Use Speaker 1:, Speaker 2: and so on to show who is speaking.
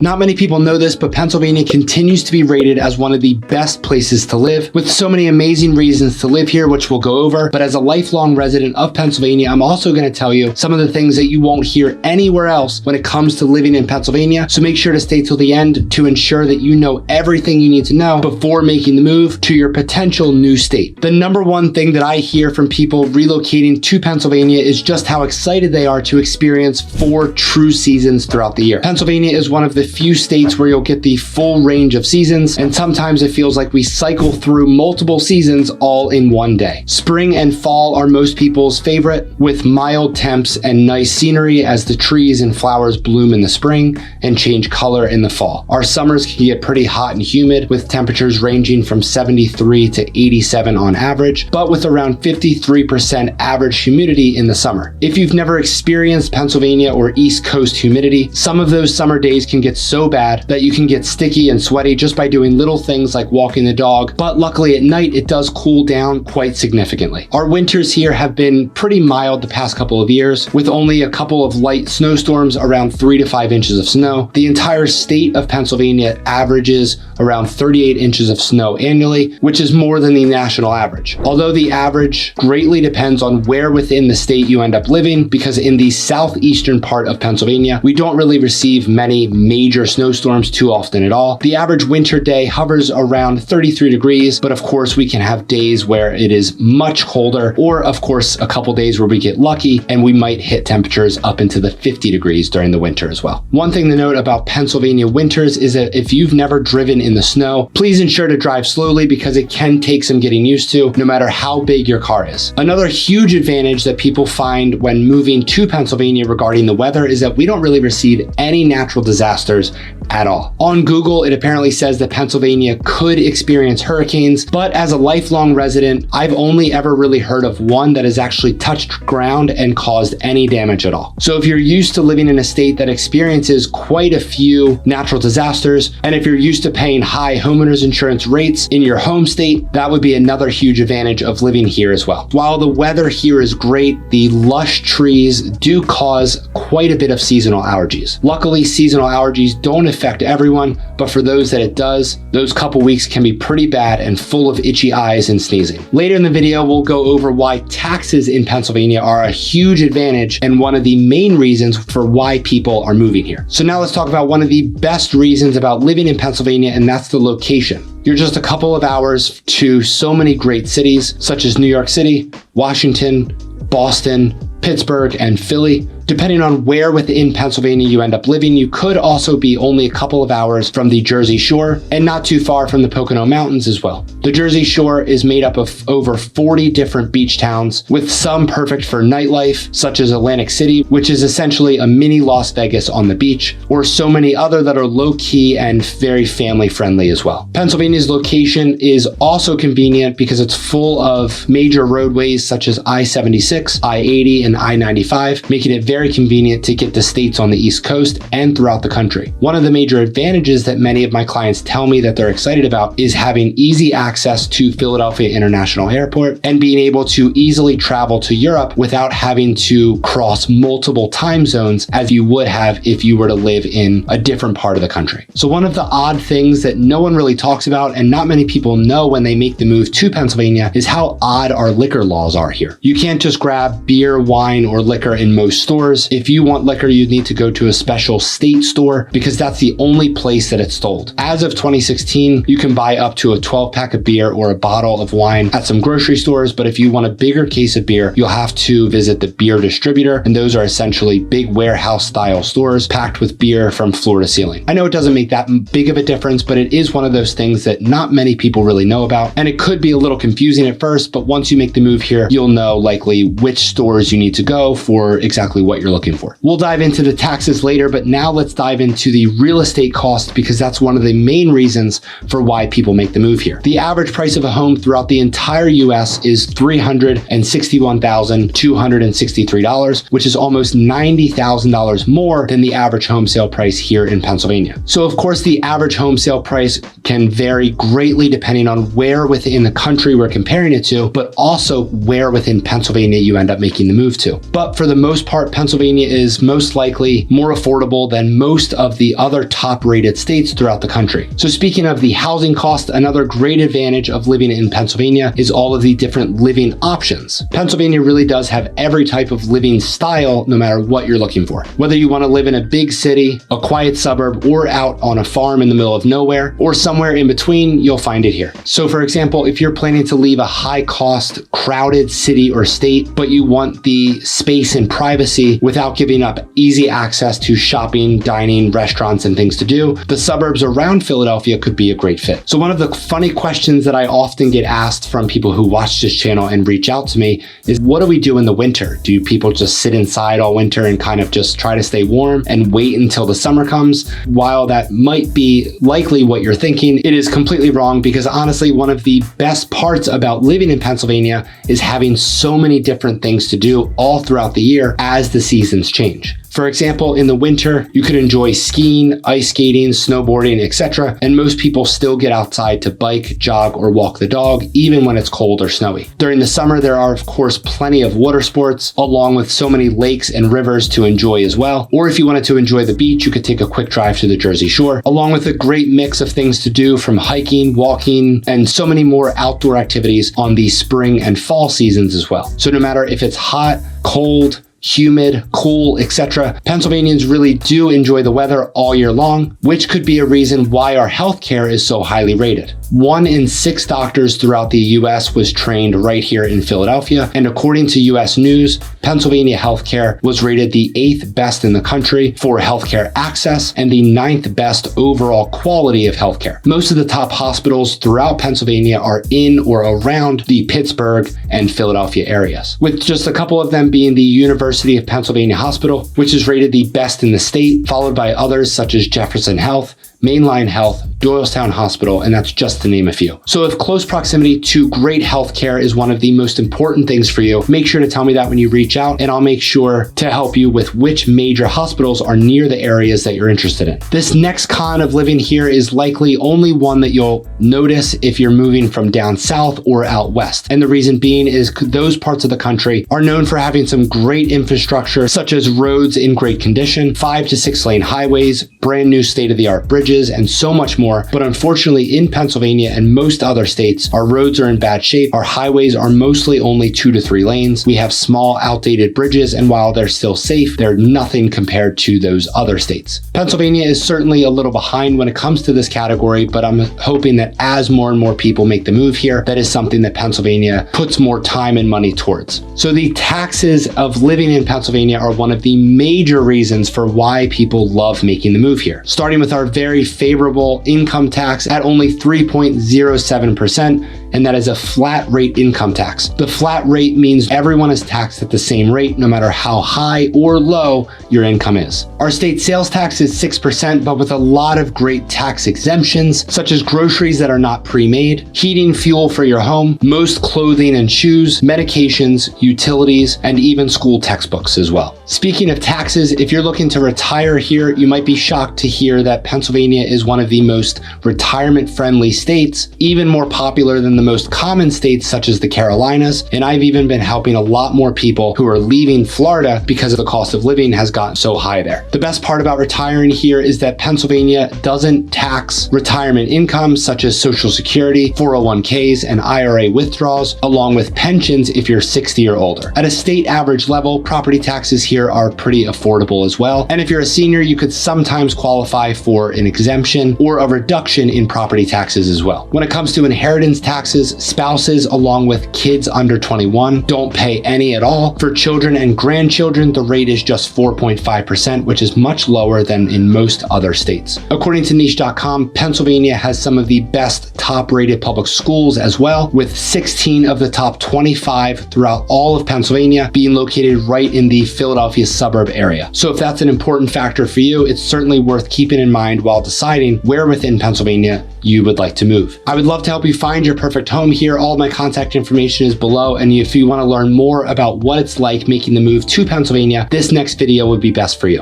Speaker 1: Not many people know this, but Pennsylvania continues to be rated as one of the best places to live, with so many amazing reasons to live here, which we'll go over. But as a lifelong resident of Pennsylvania, I'm also going to tell you some of the things that you won't hear anywhere else when it comes to living in Pennsylvania. So make sure to stay till the end to ensure that you know everything you need to know before making the move to your potential new state. The number one thing that I hear from people relocating to Pennsylvania is just how excited they are to experience 4 true seasons throughout the year. Pennsylvania is one of the few states where you'll get the full range of seasons, and sometimes it feels like we cycle through multiple seasons all in one day. Spring and fall are most people's favorite, with mild temps and nice scenery as the trees and flowers bloom in the spring and change color in the fall. Our summers can get pretty hot and humid, with temperatures ranging from 73 to 87 on average, but with around 53% average humidity in the summer. If you've never experienced Pennsylvania or East Coast humidity, some of those summer days can get so bad that you can get sticky and sweaty just by doing little things like walking the dog, but luckily at night it does cool down quite significantly. Our winters here have been pretty mild the past couple of years, with only a couple of light snowstorms, around 3 to 5 inches of snow. The entire state of Pennsylvania averages around 38 inches of snow annually, which is more than the national average. Although the average greatly depends on where within the state you end up living, because in the southeastern part of Pennsylvania, we don't really receive many major snowstorms too often at all. The average winter day hovers around 33 degrees, but of course we can have days where it is much colder, or of course a couple days where we get lucky and we might hit temperatures up into the 50 degrees during the winter as well. One thing to note about Pennsylvania winters is that if you've never driven in the snow, please ensure to drive slowly because it can take some getting used to, no matter how big your car is. Another huge advantage that people find when moving to Pennsylvania regarding the weather is that we don't really receive any natural disasters at all. On Google, it apparently says that Pennsylvania could experience hurricanes, but as a lifelong resident, I've only ever really heard of one that has actually touched ground and caused any damage at all. So if you're used to living in a state that experiences quite a few natural disasters, and if you're used to paying high homeowners insurance rates in your home state, that would be another huge advantage of living here as well. While the weather here is great, the lush trees do cause quite a bit of seasonal allergies. Luckily, seasonal allergies don't affect everyone, but for those that it does, those couple weeks can be pretty bad and full of itchy eyes and sneezing. Later in the video, we'll go over why taxes in Pennsylvania are a huge advantage and one of the main reasons for why people are moving here. So now let's talk about one of the best reasons about living in Pennsylvania, and that's the location. You're just a couple of hours to so many great cities, such as New York City, Washington, Boston, Pittsburgh, and Philly. Depending on where within Pennsylvania you end up living, you could also be only a couple of hours from the Jersey Shore and not too far from the Pocono Mountains as well. The Jersey Shore is made up of over 40 different beach towns, with some perfect for nightlife, such as Atlantic City, which is essentially a mini Las Vegas on the beach, or so many other that are low-key and very family-friendly as well. Pennsylvania's location is also convenient because it's full of major roadways such as I-76, I-80, and I-95, making it very convenient to get to states on the East Coast and throughout the country. One of the major advantages that many of my clients tell me that they're excited about is having easy access to Philadelphia International Airport and being able to easily travel to Europe without having to cross multiple time zones as you would have if you were to live in a different part of the country. So one of the odd things that no one really talks about and not many people know when they make the move to Pennsylvania is how odd our liquor laws are here. You can't just grab beer, wine, or liquor in most stores. If you want liquor, you need to go to a special state store because that's the only place that it's sold. As of 2016, you can buy up to a 12-pack of beer or a bottle of wine at some grocery stores, but if you want a bigger case of beer, you'll have to visit the beer distributor, and those are essentially big warehouse-style stores packed with beer from floor to ceiling. I know it doesn't make that big of a difference, but it is one of those things that not many people really know about, and it could be a little confusing at first, but once you make the move here, you'll know likely which stores you need to go for exactly what you're looking for. We'll dive into the taxes later, but now let's dive into the real estate cost because that's one of the main reasons for why people make the move here. The average price of a home throughout the entire US is $361,263, which is almost $90,000 more than the average home sale price here in Pennsylvania. So of course, the average home sale price can vary greatly depending on where within the country we're comparing it to, but also where within Pennsylvania you end up making the move to. But for the most part, Pennsylvania is most likely more affordable than most of the other top-rated states throughout the country. So speaking of the housing cost, another great advantage of living in Pennsylvania is all of the different living options. Pennsylvania really does have every type of living style, no matter what you're looking for. Whether you want to live in a big city, a quiet suburb, or out on a farm in the middle of nowhere, or somewhere in between, you'll find it here. So for example, if you're planning to leave a high-cost, crowded city or state, but you want the space and privacy without giving up easy access to shopping, dining, restaurants, and things to do, the suburbs around Philadelphia could be a great fit. So one of the funny questions that I often get asked from people who watch this channel and reach out to me is, what do we do in the winter? Do people just sit inside all winter and kind of just try to stay warm and wait until the summer comes? While that might be likely what you're thinking, it is completely wrong, because honestly, one of the best parts about living in Pennsylvania is having so many different things to do all throughout the year as the seasons change. For example, in the winter, you could enjoy skiing, ice skating, snowboarding, etc. And most people still get outside to bike, jog, or walk the dog, even when it's cold or snowy. During the summer, there are, of course, plenty of water sports, along with so many lakes and rivers to enjoy as well. Or if you wanted to enjoy the beach, you could take a quick drive to the Jersey Shore, along with a great mix of things to do, from hiking, walking, and so many more outdoor activities on the spring and fall seasons as well. So no matter if it's hot, cold, humid, cool, etc., Pennsylvanians really do enjoy the weather all year long, which could be a reason why our healthcare is so highly rated. 1 in 6 doctors throughout the US was trained right here in Philadelphia, and according to US News, Pennsylvania healthcare was rated the 8th best in the country for healthcare access and the 9th best overall quality of healthcare. Most of the top hospitals throughout Pennsylvania are in or around the Pittsburgh and Philadelphia areas, with just a couple of them being the University of Pennsylvania Hospital, which is rated the best in the state, followed by others such as Jefferson Health, Mainline Health, Doylestown Hospital, and that's just to name a few. So if close proximity to great healthcare is one of the most important things for you, make sure to tell me that when you reach out, and I'll make sure to help you with which major hospitals are near the areas that you're interested in. This next con of living here is likely only one that you'll notice if you're moving from down south or out west. And the reason being is those parts of the country are known for having some great infrastructure, such as roads in great condition, 5 to 6 lane highways, brand new state-of-the-art bridges, and so much more. But unfortunately, in Pennsylvania and most other states, our roads are in bad shape. Our highways are mostly only 2 to 3 lanes. We have small, outdated bridges, and while they're still safe, they're nothing compared to those other states. Pennsylvania is certainly a little behind when it comes to this category, but I'm hoping that as more and more people make the move here, that is something that Pennsylvania puts more time and money towards. So the taxes of living in Pennsylvania are one of the major reasons for why people love making the move here. Starting with our very favorable income tax at only 3.07%, and that is a flat rate income tax. The flat rate means everyone is taxed at the same rate, no matter how high or low your income is. Our state sales tax is 6%, but with a lot of great tax exemptions, such as groceries that are not pre-made, heating fuel for your home, most clothing and shoes, medications, utilities, and even school textbooks as well. Speaking of taxes, if you're looking to retire here, you might be shocked to hear that Pennsylvania is one of the most retirement-friendly states, even more popular than the most common states such as the Carolinas, and I've even been helping a lot more people who are leaving Florida because the cost of living has gotten so high there. The best part about retiring here is that Pennsylvania doesn't tax retirement income such as Social Security, 401ks, and IRA withdrawals, along with pensions if you're 60 or older. At a state average level, property taxes here are pretty affordable as well, and if you're a senior, you could sometimes qualify for an exemption or a reduction in property taxes as well. When it comes to inheritance taxes, spouses along with kids under 21 don't pay any at all. For children and grandchildren, the rate is just 4.5%, which is much lower than in most other states. According to niche.com, Pennsylvania has some of the best top-rated public schools as well, with 16 of the top 25 throughout all of Pennsylvania being located right in the Philadelphia suburb area. So if that's an important factor for you, it's certainly worth keeping in mind while deciding where within Pennsylvania you would like to move. I would love to help you find your perfect home here. All of my contact information is below, and if you want to learn more about what it's like making the move to Pennsylvania, this next video would be best for you.